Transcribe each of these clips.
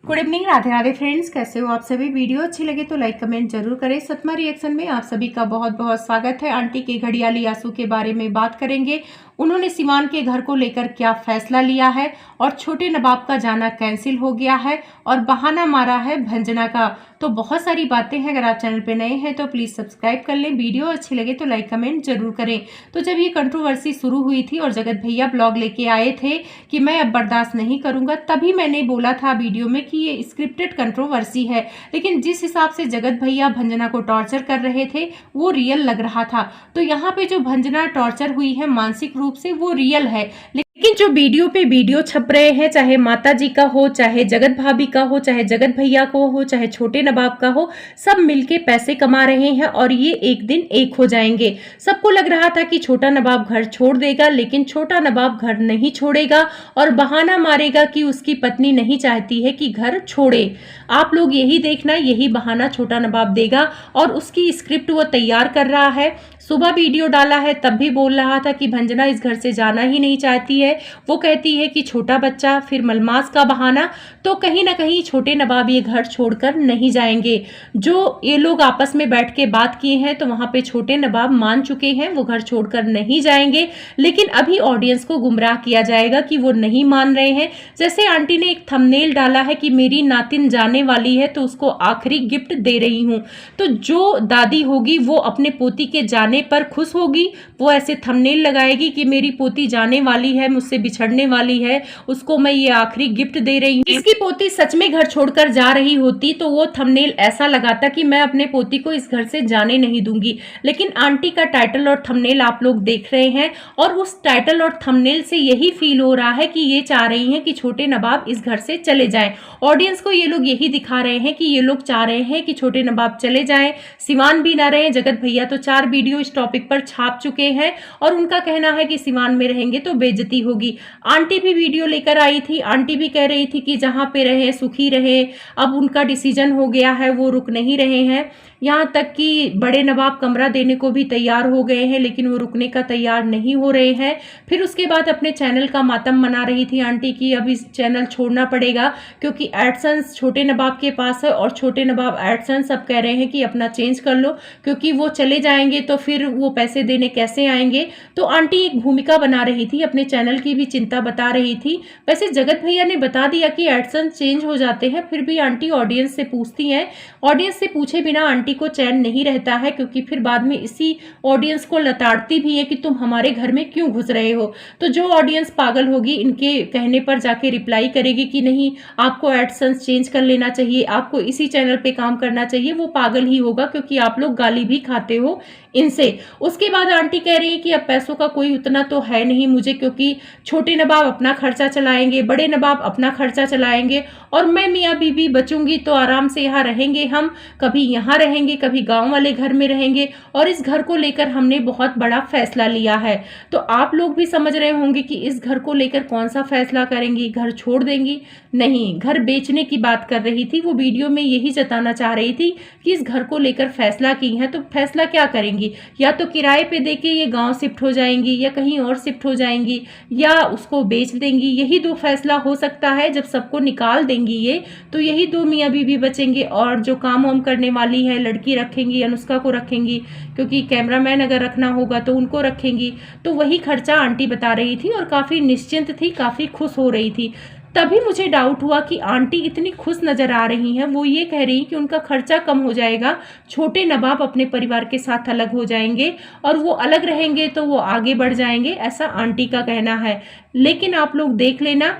Good evening, Radhe Radhe friends. कैसे हो आप सभी? वीडियो अच्छी लगे तो लाइक कमेंट जरूर करें। सतमा रिएक्शन में आप सभी का बहुत बहुत स्वागत है। आंटी के घड़ियाली आंसू के बारे में बात करेंगे। उन्होंने सिवान के घर को लेकर क्या फैसला लिया है और छोटे नवाब का जाना कैंसिल हो गया है और बहाना मारा है भंजना का। तो बहुत सारी बातें हैं। अगर आप चैनल पे नए हैं तो प्लीज सब्सक्राइब कर लें। वीडियो अच्छी लगे तो लाइक कमेंट जरूर करें। तो जब ये कंट्रोवर्सी शुरू हुई थी और जगत भैया ब्लॉग लेके आए थे कि मैं अब बर्दाश्त नहीं करूंगा, तभी मैंने बोला था वीडियो में कि ये स्क्रिप्टेड कंट्रोवर्सी है। लेकिन जिस हिसाब से जगत भैया भंजना को टॉर्चर कर रहे थे वो रियल लग रहा था। तो यहाँ पे जो भंजना टॉर्चर हुई है मानसिक रूप से वो रियल है। लेकिन जो वीडियो पे वीडियो छप रहे हैं, चाहे माता जी का हो, चाहे जगत भाभी का हो, चाहे जगत भैया को हो, चाहे छोटे नवाब का हो, सब मिलके पैसे कमा रहे हैं और ये एक दिन एक हो जाएंगे। सबको लग रहा था कि छोटा नवाब घर छोड़ देगा, लेकिन छोटा नवाब घर नहीं छोड़ेगा और बहाना मारेगा कि उसकी पत्नी नहीं चाहती है कि घर छोड़े। आप लोग यही देखना, यही बहाना छोटा नवाब देगा और उसकी स्क्रिप्ट वो तैयार कर रहा है। सुबह वीडियो डाला है तब भी बोल रहा था कि भंजना इस घर से जाना ही नहीं चाहती है। वो कहती है कि छोटा बच्चा, फिर मलमास का बहाना। तो कहीं ना कहीं छोटे नवाब ये घर छोड़कर नहीं जाएंगे। जो ये लोग आपस में बैठ के बात किए हैं तो वहां पे छोटे नवाब मान चुके हैं, वो घर छोड़कर नहीं जाएंगे। लेकिन अभी ऑडियंस को गुमराह किया जाएगा कि वो नहीं मान रहे हैं। जैसे आंटी ने एक थंबनेल डाला है कि मेरी नातिन जाने वाली है तो उसको आखिरी गिफ्ट दे रही हूं। तो जो दादी होगी वो अपने पोती के जाने पर खुश होगी, वो ऐसे थंबनेल लगाएगी कि मेरी पोती जाने वाली है, मुझसे बिछड़ने वाली है, उसको मैं ये आखिरी गिफ्ट दे रही हूँ। इसकी पोती सच में घर छोड़कर जा रही होती तो वो थंबनेल ऐसा लगाता कि मैं अपने पोती को इस घर से जाने नहीं दूंगी। लेकिन आंटी का टाइटल और थंबनेल आप लोग देख रहे हैं और उस टाइटल और थंबनेल से यही फील हो रहा है कि ये चाह रही हैं कि छोटे नवाब इस घर से चले जाएं। ऑडियंस को ये लोग यही दिखा रहे हैं कि ये लोग चाह रहे हैं कि छोटे नवाब चले जाएं, सिवान भी ना रहे। जगत भैया तो 4 वीडियो इस टॉपिक पर छाप चुके हैं और उनका कहना है कि सिवान में रहेंगे तो बेइज्जती होगी। आंटी भी वीडियो लेकर आई थी। आंटी भी कह रही थी कि जहां पे रहे सुखी रहे। अब उनका डिसीजन हो गया है, वो रुक नहीं रहे हैं। यहाँ तक कि बड़े नवाब कमरा देने को भी तैयार हो गए हैं, लेकिन वो रुकने का तैयार नहीं हो रहे हैं। फिर उसके बाद अपने चैनल का मातम मना रही थी आंटी की अब इस चैनल छोड़ना पड़ेगा क्योंकि एडसेंस छोटे नवाब के पास है और छोटे नवाब एडसेंस अब कह रहे हैं कि अपना चेंज कर लो क्योंकि वो चले जाएंगे तो फिर वो पैसे देने कैसे आएंगे। तो आंटी एक भूमिका बना रही थी, अपने चैनल की भी चिंता बता रही थी। वैसे जगत भैया ने बता दिया कि एडसेंस चेंज हो जाते हैं, फिर भी आंटी ऑडियंस से पूछती हैं। ऑडियंस से पूछे बिना आंटी को चैन नहीं रहता है क्योंकि फिर बाद में इसी ऑडियंस को लताड़ती भी है कि तुम हमारे घर में क्यों घुस रहे हो। तो जो ऑडियंस पागल होगी इनके कहने पर जाके रिप्लाई करेगी कि नहीं, आपको एडसेंस चेंज कर लेना चाहिए, आपको इसी चैनल पे काम करना चाहिए, वो पागल ही होगा क्योंकि आप लोग गाली भी खाते हो इनसे। उसके बाद आंटी कह रही है कि अब पैसों का कोई उतना तो है नहीं मुझे, क्योंकि छोटे नवाब अपना खर्चा चलाएंगे, बड़े नवाब अपना खर्चा चलाएंगे और मैं मियाँ बीबी बचूंगी तो आराम से यहाँ रहेंगे। हम कभी यहाँ रहेंगे, कभी गांव वाले घर में रहेंगे और इस घर को लेकर हमने बहुत बड़ा फैसला लिया है। तो आप लोग भी समझ रहे होंगे कि इस घर को लेकर कौन सा फैसला करेंगी, घर छोड़ देंगी? नहीं, घर बेचने की बात कर रही थी। वो वीडियो में यही जताना चाह रही थी कि इस घर को लेकर फैसला की है। तो फैसला क्या करेंगी? या तो किराए पे देके ये गांव शिफ्ट हो जाएंगी या कहीं और शिफ्ट हो जाएंगी या उसको बेच देंगी। यही 2 फैसला हो सकता है। जब सबको निकाल देंगी ये तो यही 2 मियाँ बीबी बचेंगे और जो काम वाम करने वाली है लड़की रखेंगी, अनुष्का को रखेंगी, क्योंकि कैमरामैन अगर रखना होगा तो उनको रखेंगी। तो वही खर्चा आंटी बता रही थी और काफी निश्चिंत थी, काफी खुश हो रही थी। तभी मुझे डाउट हुआ कि आंटी इतनी खुश नजर आ रही हैं। वो ये कह रही कि उनका खर्चा कम हो जाएगा, छोटे नवाब अपने परिवार के साथ अलग हो जाएंगे और वो अलग रहेंगे तो वो आगे बढ़ जाएंगे, ऐसा आंटी का कहना है। लेकिन आप लोग देख लेना,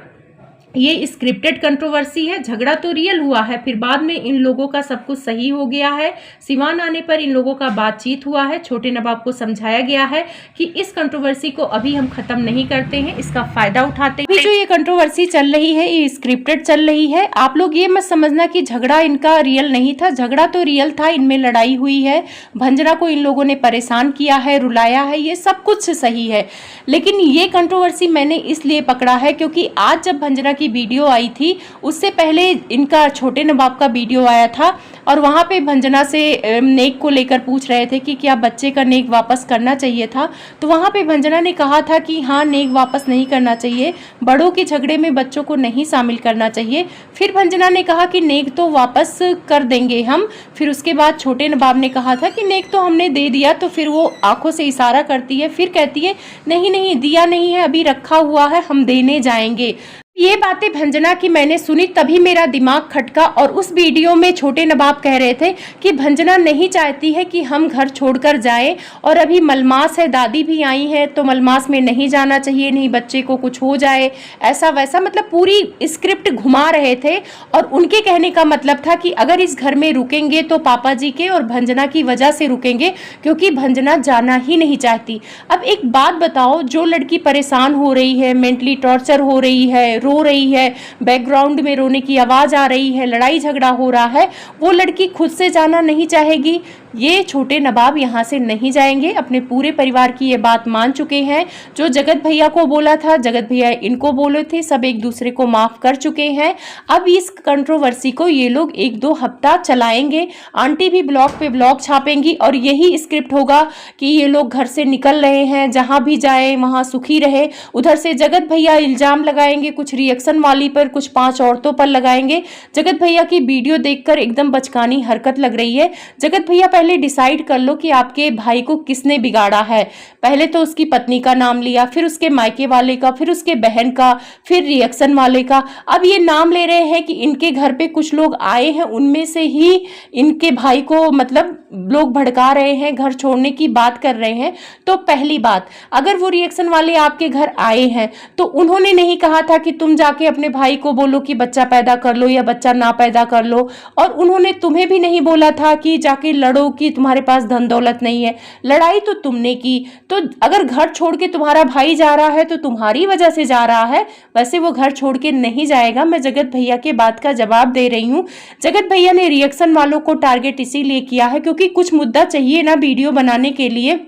ये स्क्रिप्टेड कंट्रोवर्सी है। झगड़ा तो रियल हुआ है, फिर बाद में इन लोगों का सब कुछ सही हो गया है। सिवान आने पर इन लोगों का बातचीत हुआ है, छोटे नवाब को समझाया गया है कि इस कंट्रोवर्सी को अभी हम खत्म नहीं करते हैं, इसका फायदा उठाते हैं। जो ये कंट्रोवर्सी चल रही है ये स्क्रिप्टेड चल रही है। आप लोग ये मत समझना कि झगड़ा इनका रियल नहीं था। झगड़ा तो रियल था, इनमें लड़ाई हुई है, भंजना को इन लोगों ने परेशान किया है, रुलाया है, ये सब कुछ सही है। लेकिन ये कंट्रोवर्सी मैंने इसलिए पकड़ा है क्योंकि आज जब भंजना की वीडियो आई थी उससे पहले इनका छोटे नवाब का वीडियो आया था और वहाँ पे भंजना से नेक को लेकर पूछ रहे थे कि क्या बच्चे का नेक वापस करना चाहिए था। तो वहाँ पे भंजना ने कहा था कि हाँ, नेक वापस नहीं करना चाहिए, बड़ों के झगड़े में बच्चों को नहीं शामिल करना चाहिए। फिर भंजना ने कहा कि नेक तो वापस कर देंगे हम। फिर उसके बाद छोटे नवाब ने कहा था कि नेक तो हमने दे दिया। तो फिर वो आंखों से इशारा करती है, फिर कहती है नहीं नहीं, दिया नहीं है, अभी रखा हुआ है, हम देने जाएंगे। ये बातें भंजना की मैंने सुनी, तभी मेरा दिमाग खटका। और उस वीडियो में छोटे नवाब कह रहे थे कि भंजना नहीं चाहती है कि हम घर छोड़कर जाएं, और अभी मलमास है, दादी भी आई है, तो मलमास में नहीं जाना चाहिए, नहीं बच्चे को कुछ हो जाए, ऐसा वैसा, मतलब पूरी स्क्रिप्ट घुमा रहे थे। और उनके कहने का मतलब था कि अगर इस घर में रुकेंगे तो पापा जी के और भंजना की वजह से रुकेंगे, क्योंकि भंजना जाना ही नहीं चाहती। अब एक बात बताओ, जो लड़की परेशान हो रही है, मेंटली टॉर्चर हो रही है, रो रही है, बैकग्राउंड में रोने की आवाज आ रही है, लड़ाई झगड़ा हो रहा है, वो लड़की खुद से जाना नहीं चाहेगी? ये छोटे नवाब यहाँ से नहीं जाएंगे, अपने पूरे परिवार की ये बात मान चुके हैं। जो जगत भैया को बोला था, जगत भैया इनको बोले थे, सब एक दूसरे को माफ कर चुके हैं। अब इस कंट्रोवर्सी को ये लोग 1-2 हफ्ता चलाएंगे। आंटी भी ब्लॉग पे ब्लॉग छापेंगी और यही स्क्रिप्ट होगा कि ये लोग घर से निकल रहे हैं, जहां भी जाए वहां सुखी रहे। उधर से जगत भैया इल्जाम लगाएंगे, कुछ रिएक्शन वाली पर, कुछ 5 औरतों पर लगाएंगे। जगत भैया की वीडियो देखकर एकदम बचकानी हरकत लग रही है। जगत भैया पहले डिसाइड कर लो कि आपके भाई को किसने बिगाड़ा है। पहले तो उसकी पत्नी का नाम लिया, फिर उसके मायके वाले का, फिर उसके बहन का, फिर रिएक्शन वाले का। अब ये नाम ले रहे हैं कि इनके घर पे कुछ लोग आए हैं, उनमें से ही इनके भाई को मतलब लोग भड़का रहे हैं, घर छोड़ने की बात कर रहे हैं। तो पहली बात, अगर वो रिएक्शन वाले आपके घर आए हैं तो उन्होंने नहीं कहा था कि तुम जाके अपने भाई को बोलो कि बच्चा पैदा कर लो या बच्चा ना पैदा कर लो, और उन्होंने तुम्हें भी नहीं बोला था कि जाके लड़ो कि तुम्हारे पास धन दौलत नहीं है। लड़ाई तो तुमने की। तो अगर घर छोड़ के तुम्हारा भाई जा रहा है तो तुम्हारी वजह से जा रहा है, वैसे वो घर छोड़ के नहीं जाएगा। मैं जगत भैया के बात का जवाब दे रही हूँ। जगत भैया ने रिएक्शन वालों को टारगेट इसीलिए किया है क्योंकि कुछ मुद्दा चाहिए ना वीडियो बनाने के लिए।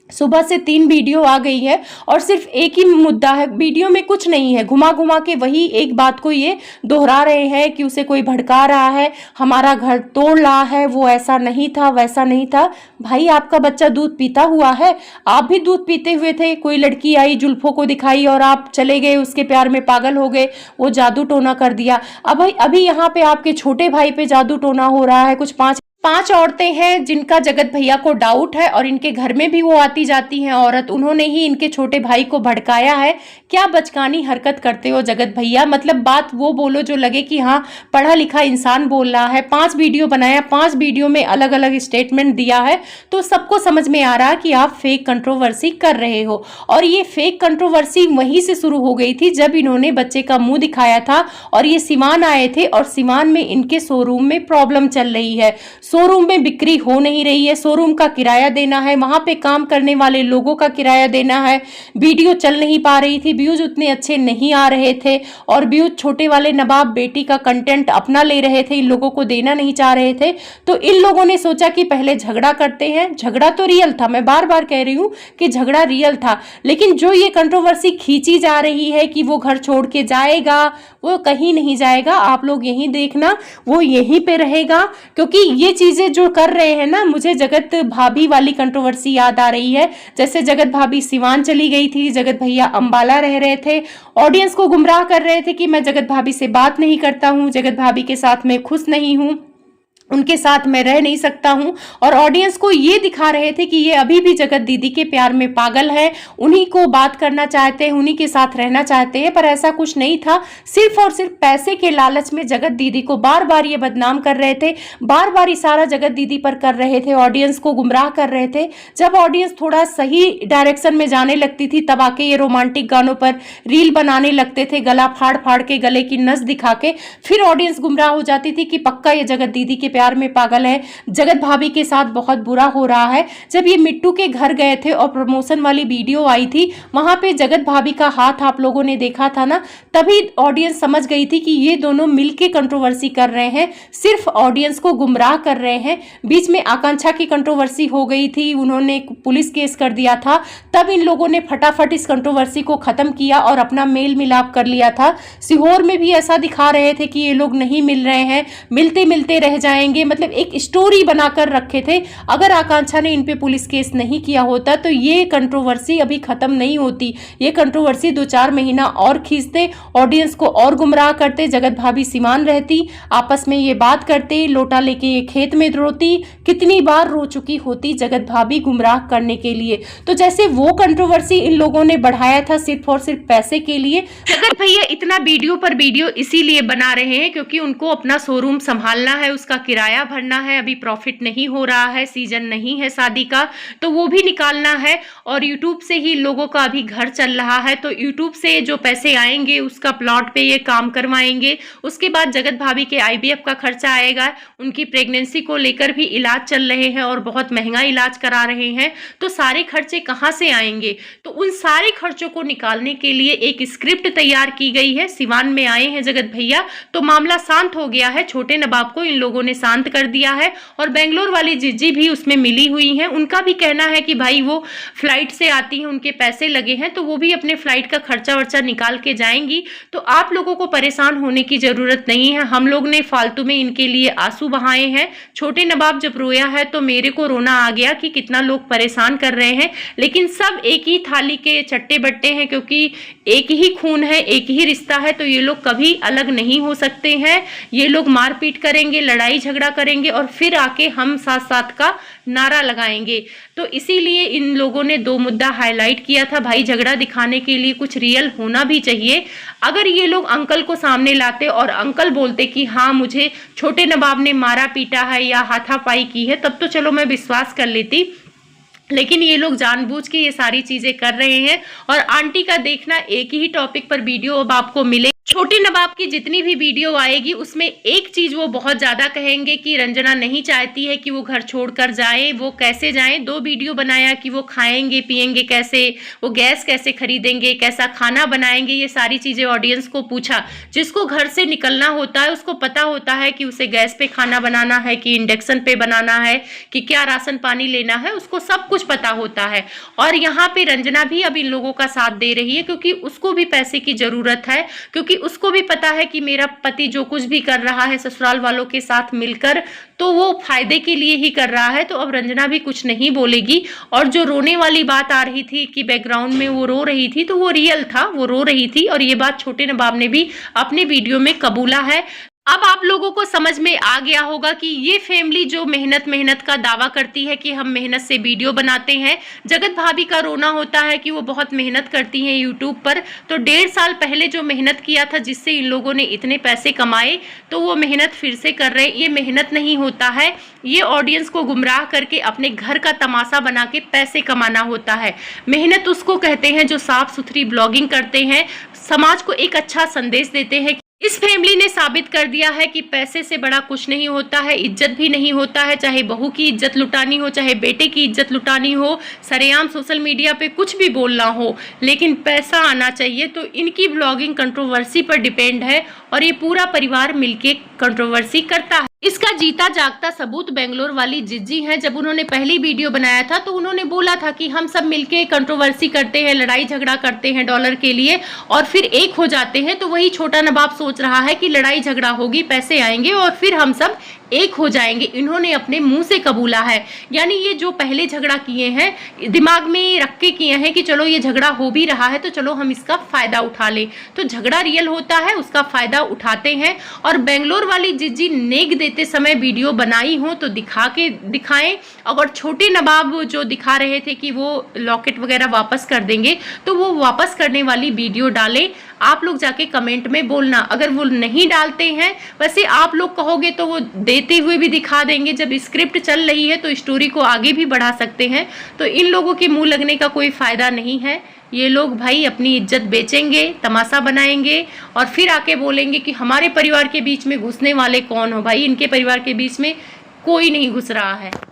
सुबह से 3 वीडियो आ गई है और सिर्फ एक ही मुद्दा है, वीडियो में कुछ नहीं है। घुमा घुमा के वही एक बात को ये दोहरा रहे हैं कि उसे कोई भड़का रहा है, हमारा घर तोड़ रहा है, वो ऐसा नहीं था, वैसा नहीं था। भाई, आपका बच्चा दूध पीता हुआ है, आप भी दूध पीते हुए थे। कोई लड़की आई, जुल्फों को दिखाई और आप चले गए, उसके प्यार में पागल हो गए, वो जादू टोना कर दिया। अब अभी यहाँ पे आपके छोटे भाई पे जादू टोना हो रहा है। कुछ 5 औरतें हैं जिनका जगत भैया को डाउट है और इनके घर में भी वो आती जाती हैं औरत, उन्होंने ही इनके छोटे भाई को भड़काया है। क्या बचकानी हरकत करते हो जगत भैया, मतलब बात वो बोलो जो लगे कि हाँ पढ़ा लिखा इंसान बोल रहा है। 5 वीडियो बनाया, 5 वीडियो में अलग अलग स्टेटमेंट दिया है, तो सबको समझ में आ रहा है कि आप फेक कंट्रोवर्सी कर रहे हो। और ये फेक कंट्रोवर्सी वहीं से शुरू हो गई थी जब इन्होंने बच्चे का मुंह दिखाया था और ये सिवान आए थे और सिवान में इनके शोरूम में प्रॉब्लम चल रही है। शोरूम में बिक्री हो नहीं रही है, शोरूम का किराया देना है, वहां पे काम करने वाले लोगों का किराया देना है, वीडियो चल नहीं पा रही थी, व्यूज उतने अच्छे नहीं आ रहे थे और व्यूज छोटे वाले नवाब बेटी का कंटेंट अपना ले रहे थे, इन लोगों को देना नहीं चाह रहे थे। तो इन लोगों ने सोचा कि पहले झगड़ा करते हैं। झगड़ा तो रियल था, मैं बार बार कह रही हूं कि झगड़ा रियल था, लेकिन जो ये कंट्रोवर्सी खींची जा रही है कि वो घर छोड़ के जाएगा, वो कहीं नहीं जाएगा। आप लोग यहीं देखना, वो यहीं पे रहेगा। क्योंकि ये चीजें जो कर रहे हैं ना, मुझे जगत भाभी वाली कंट्रोवर्सी याद आ रही है। जैसे जगत भाभी सिवान चली गई थी, जगत भैया अंबाला रह रहे थे, ऑडियंस को गुमराह कर रहे थे कि मैं जगत भाभी से बात नहीं करता हूं, जगत भाभी के साथ मैं खुश नहीं हूं, उनके साथ मैं रह नहीं सकता हूं। और ऑडियंस को ये दिखा रहे थे कि ये अभी भी जगत दीदी के प्यार में पागल है, उन्हीं को बात करना चाहते हैं, उन्हीं के साथ रहना चाहते हैं। पर ऐसा कुछ नहीं था, सिर्फ और सिर्फ पैसे के लालच में जगत दीदी को बार बार ये बदनाम कर रहे थे, बार बार इशारा जगत दीदी पर कर रहे थे, ऑडियंस को गुमराह कर रहे थे। जब ऑडियंस थोड़ा सही डायरेक्शन में जाने लगती थी तब आके ये रोमांटिक गानों पर रील बनाने लगते थे, गला फाड़ फाड़ के, गले की नस दिखा के। फिर ऑडियंस गुमराह हो जाती थी कि पक्का ये जगत दीदी के प्यार में पागल है, जगत भाभी के साथ बहुत बुरा हो रहा है। जब ये मिट्टू के घर गए थे और प्रमोशन वाली वीडियो आई थी, वहां पे जगत भाभी का हाथ आप लोगों ने देखा था ना, तभी ऑडियंस समझ गई थी कि ये दोनों मिलके कंट्रोवर्सी कर रहे हैं, सिर्फ ऑडियंस को गुमराह कर रहे हैं। बीच में आकांक्षा की कंट्रोवर्सी हो गई थी, उन्होंने पुलिस केस कर दिया था, तब इन लोगों ने फटाफट इस कंट्रोवर्सी को खत्म किया और अपना मेल मिलाप कर लिया था। सीहोर में भी ऐसा दिखा रहे थे कि ये लोग नहीं मिल रहे हैं, मिलते मिलते रह जाएंगे, जाएंगे, मतलब एक स्टोरी बनाकर रखे थे। अगर आकांक्षा ने इन पे पुलिस केस नहीं किया होता तो ये कंट्रोवर्सी अभी खत्म नहीं होती। ये कंट्रोवर्सी 2-4 महीना और खींचते, ऑडियंस को और गुमराह करते। जगत भाभी सीमान रहती, आपस में ये बात करते, लोटा लेके ये खेत में रोती, कितनी बार रो चुकी होती जगत भाभी गुमराह करने के लिए। तो जैसे वो कंट्रोवर्सी इन लोगों ने बढ़ाया था सिर्फ और सिर्फ पैसे के लिए। जगत भैया इतना वीडियो पर वीडियो इसीलिए बना रहे हैं क्योंकि उनको अपना शोरूम संभालना है, उसका किराया भरना है, अभी प्रॉफिट नहीं हो रहा है, सीजन नहीं है शादी का, तो वो भी निकालना है। और यूट्यूब से ही लोगों का अभी घर चल रहा है, तो यूट्यूब से जो पैसे आएंगे उसका प्लॉट पे ये काम करवाएंगे। उसके बाद जगत भाभी के IVF का खर्चा आएगा, उनकी प्रेगनेंसी को लेकर भी इलाज चल रहे हैं और बहुत महंगा इलाज करा रहे हैं, तो सारे खर्चे कहाँ से आएंगे। तो उन सारे खर्चों को निकालने के लिए एक स्क्रिप्ट तैयार की गई है। सिवान में आए हैं जगत भैया तो मामला शांत हो गया है। छोटे नवाब को इन लोगों ने शांत कर दिया है और बेंगलोर वाली जिज्जी भी उसमें मिली हुई हैं। उनका भी कहना है कि भाई वो फ्लाइट से आती हैं, उनके पैसे लगे हैं, तो वो भी अपने फ्लाइट का खर्चा वर्चा निकाल के जाएंगी। तो आप लोगों को परेशान होने की जरूरत नहीं है। हम लोग ने फालतू में इनके लिए आंसू बहाए हैं। छोटे नवाब जब रोया है तो मेरे को रोना आ गया कि कितना लोग परेशान कर रहे हैं, लेकिन सब एक ही थाली के चट्टे बट्टे हैं क्योंकि एक ही खून है, एक ही रिश्ता है, तो ये लोग कभी अलग नहीं हो सकते हैं। ये लोग मारपीट करेंगे, लड़ाई झगड़ा करेंगे और फिर आके हम साथ साथ का नारा लगाएंगे। तो इसीलिए इन लोगों ने 2 मुद्दा हाईलाइट किया था। भाई झगड़ा दिखाने के लिए कुछ रियल होना भी चाहिए। अगर ये लोग अंकल को सामने लाते और अंकल बोलते कि हाँ मुझे छोटे नवाब ने मारा पीटा है या हाथापाई की है, तब तो चलो मैं विश्वास कर लेती, लेकिन ये लोग जानबूझ के ये सारी चीजें कर रहे हैं। और आंटी का देखना, एक ही टॉपिक पर वीडियो अब आपको मिले। छोटे नवाब की जितनी भी वीडियो आएगी उसमें एक चीज वो बहुत ज्यादा कहेंगे कि रंजना नहीं चाहती है कि वो घर छोड़कर जाए। वो कैसे जाए, 2 वीडियो बनाया कि वो खाएंगे पिएंगे कैसे, वो गैस कैसे खरीदेंगे, कैसा खाना बनाएंगे, ये सारी चीजें ऑडियंस को पूछा। जिसको घर से निकलना होता है उसको पता होता है कि उसे गैस पे खाना बनाना है कि इंडक्शन पे बनाना है, कि क्या राशन पानी लेना है, उसको सब कुछ पता होता है। और यहाँ पे रंजना भी अब इन लोगों का साथ दे रही है क्योंकि उसको भी पैसे की जरूरत है, क्योंकि उसको भी पता है कि मेरा पति जो कुछ भी कर रहा है ससुराल वालों के साथ मिलकर तो वो फायदे के लिए ही कर रहा है। तो अब रंजना भी कुछ नहीं बोलेगी। और जो रोने वाली बात आ रही थी कि बैकग्राउंड में वो रो रही थी, तो वो रियल था, वो रो रही थी और ये बात छोटे नवाब ने भी अपने वीडियो में कबूला है। अब आप लोगों को समझ में आ गया होगा कि ये फैमिली जो मेहनत का दावा करती है कि हम मेहनत से वीडियो बनाते हैं। जगत भाभी का रोना होता है कि वो बहुत मेहनत करती हैं यूट्यूब पर, तो 1.5 साल पहले जो मेहनत किया था जिससे इन लोगों ने इतने पैसे कमाए, तो वो मेहनत फिर से कर रहे हैं। ये मेहनत नहीं होता है, ये ऑडियंस को गुमराह करके अपने घर का तमाशा बना के पैसे कमाना होता है। मेहनत उसको कहते हैं जो साफ सुथरी ब्लॉगिंग करते हैं, समाज को एक अच्छा संदेश देते हैं। इस फैमिली ने साबित कर दिया है कि पैसे से बड़ा कुछ नहीं होता है, इज्जत भी नहीं होता है। चाहे बहू की इज्जत लुटानी हो, चाहे बेटे की इज्जत लुटानी हो, सरेआम सोशल मीडिया पे कुछ भी बोलना हो, लेकिन पैसा आना चाहिए। तो इनकी ब्लॉगिंग कंट्रोवर्सी पर डिपेंड है और ये पूरा परिवार मिलके कंट्रोवर्सी करता है। इसका जीता जागता सबूत बेंगलोर वाली जिज्जी हैं। जब उन्होंने पहली वीडियो बनाया था तो उन्होंने बोला था कि हम सब मिलके कंट्रोवर्सी करते हैं, लड़ाई झगड़ा करते हैं डॉलर के लिए और फिर एक हो जाते हैं। तो वही छोटा नवाब सोच रहा है कि लड़ाई झगड़ा होगी, पैसे आएंगे और फिर हम सब एक हो जाएंगे। इन्होंने अपने मुंह से कबूला है, यानी ये जो पहले झगड़ा किए हैं दिमाग में रख के किए हैं कि चलो ये झगड़ा हो भी रहा है तो चलो हम इसका फायदा उठा लें। तो झगड़ा रियल होता है, उसका फायदा उठाते हैं। और बेंगलोर वाली जिज्जी नेक देते समय वीडियो बनाई हो तो दिखाएं। अगर छोटे नवाब जो दिखा रहे थे कि वो लॉकेट वगैरह वापस कर देंगे तो वो वापस करने वाली वीडियो डालें। आप लोग जाके कमेंट में बोलना। अगर वो नहीं डालते हैं, वैसे आप लोग कहोगे तो वो देते हुए भी दिखा देंगे। जब स्क्रिप्ट चल रही है तो स्टोरी को आगे भी बढ़ा सकते हैं। तो इन लोगों के मुंह लगने का कोई फायदा नहीं है। ये लोग भाई अपनी इज्जत बेचेंगे, तमाशा बनाएंगे और फिर आके बोलेंगे कि हमारे परिवार के बीच में घुसने वाले कौन हो। भाई इनके परिवार के बीच में कोई नहीं घुस रहा है।